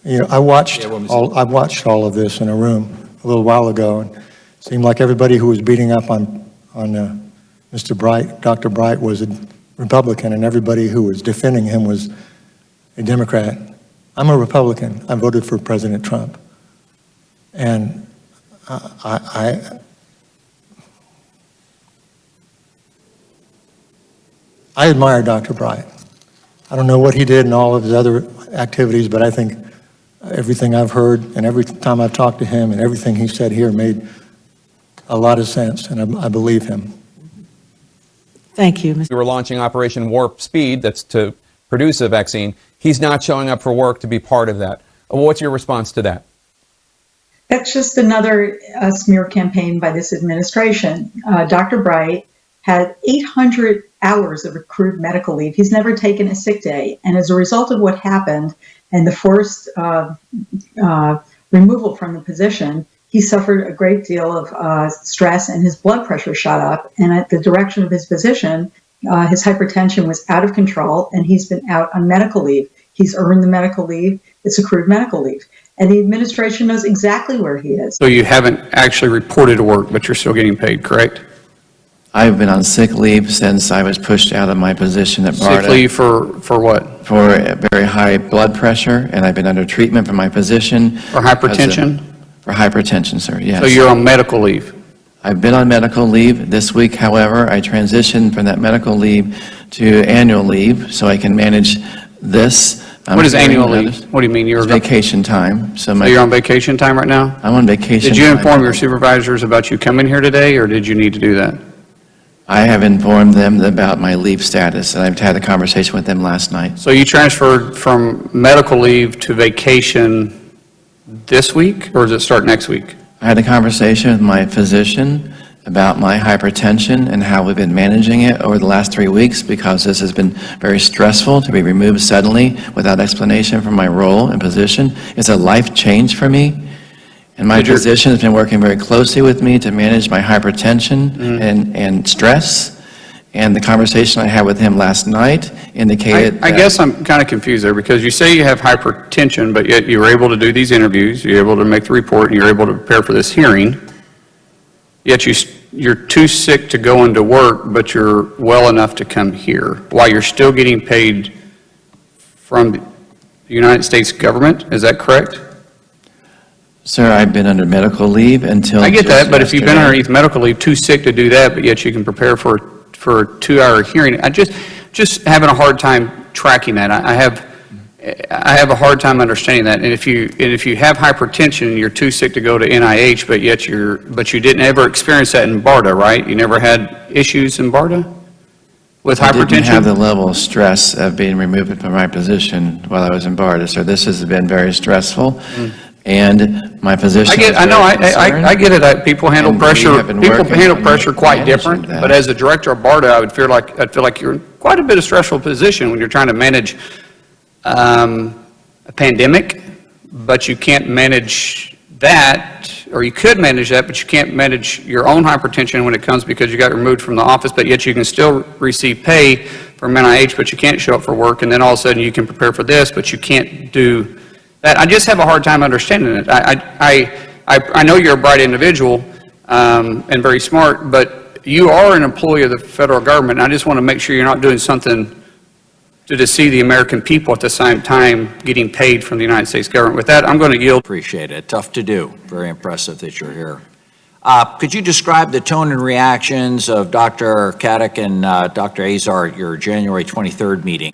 You know, I watched all of this in a room a little while ago, and it seemed like everybody who was beating up on Mr. Bright, Dr. Bright, was a Republican, and everybody who was defending him was a Democrat. I'm a Republican. I voted for President Trump. And I admire Dr. Bright. I don't know what he did in all of his other activities, but I think everything I've heard and every time I've talked to him and everything he said here made a lot of sense, and I believe him. Thank you, Mr. We were launching Operation Warp Speed, that's to produce a vaccine. He's not showing up for work to be part of that. What's your response to that? That's just another smear campaign by this administration. Dr. Bright had 800 hours of accrued medical leave. He's never taken a sick day. And as a result of what happened and the forced removal from the position, he suffered a great deal of stress and his blood pressure shot up. And at the direction of his physician, his hypertension was out of control and he's been out on medical leave. He's earned the medical leave. It's accrued medical leave. And the administration knows exactly where he is. So you haven't actually reported to work, but you're still getting paid, correct? I've been on sick leave since I was pushed out of my position at BARDA. Sick leave for what? For a very high blood pressure, and I've been under treatment for my position. For hypertension? For hypertension, sir, yes. So you're on medical leave? I've been on medical leave. This week, however, I transitioned from that medical leave to annual leave so I can manage this. What is annual leave? What do you mean? It's vacation time. So you're on vacation time right now? I'm on vacation time. Did you inform your supervisors about you coming here today, or did you need to do that? I have informed them about my leave status, and I've had a conversation with them last night. So you transferred from medical leave to vacation this week, or does it start next week? I had a conversation with my physician about my hypertension and how we've been managing it over the last 3 weeks, because this has been very stressful to be removed suddenly without explanation from my role and position. It's a life change for me. And my physician has been working very closely with me to manage my hypertension and stress. And the conversation I had with him last night indicated I guess I'm kind of confused there, because you say you have hypertension, but yet you were able to do these interviews, you're able to make the report, and you're able to prepare for this hearing. Yet you're too sick to go into work, but you're well enough to come here, while you're still getting paid from the United States government. Is that correct? Sir, I've been under medical leave until I get that, but yesterday. if you've been underneath medical leave, too sick to do that, but yet you can prepare for a 2-hour hearing, I just having a hard time tracking that. I have a hard time understanding that. And if you have hypertension, you're too sick to go to NIH, but you didn't ever experience that in BARDA, right? You never had issues in BARDA with hypertension? I didn't have the level of stress of being removed from my position while I was in BARDA, so this has been very stressful. And my physician. I get it. People handle pressure. People handle pressure quite different. But as a director of BARDA, I'd feel like you're in quite a bit of stressful position when you're trying to manage a pandemic. But you can't manage that, or you could manage that, but you can't manage your own hypertension when it comes, because you got removed from the office. But yet you can still receive pay from NIH, but you can't show up for work. And then all of a sudden you can prepare for this, but you can't do that. I just have a hard time understanding it. I know you're a bright individual and very smart, but you are an employee of the federal government. And I just want to make sure you're not doing something to deceive the American people at the same time getting paid from the United States government. With that, I'm going to yield. Appreciate it. Tough to do. Very impressive that you're here. Could you describe the tone and reactions of Dr. Kadek and Dr. Azar at your January 23rd meeting?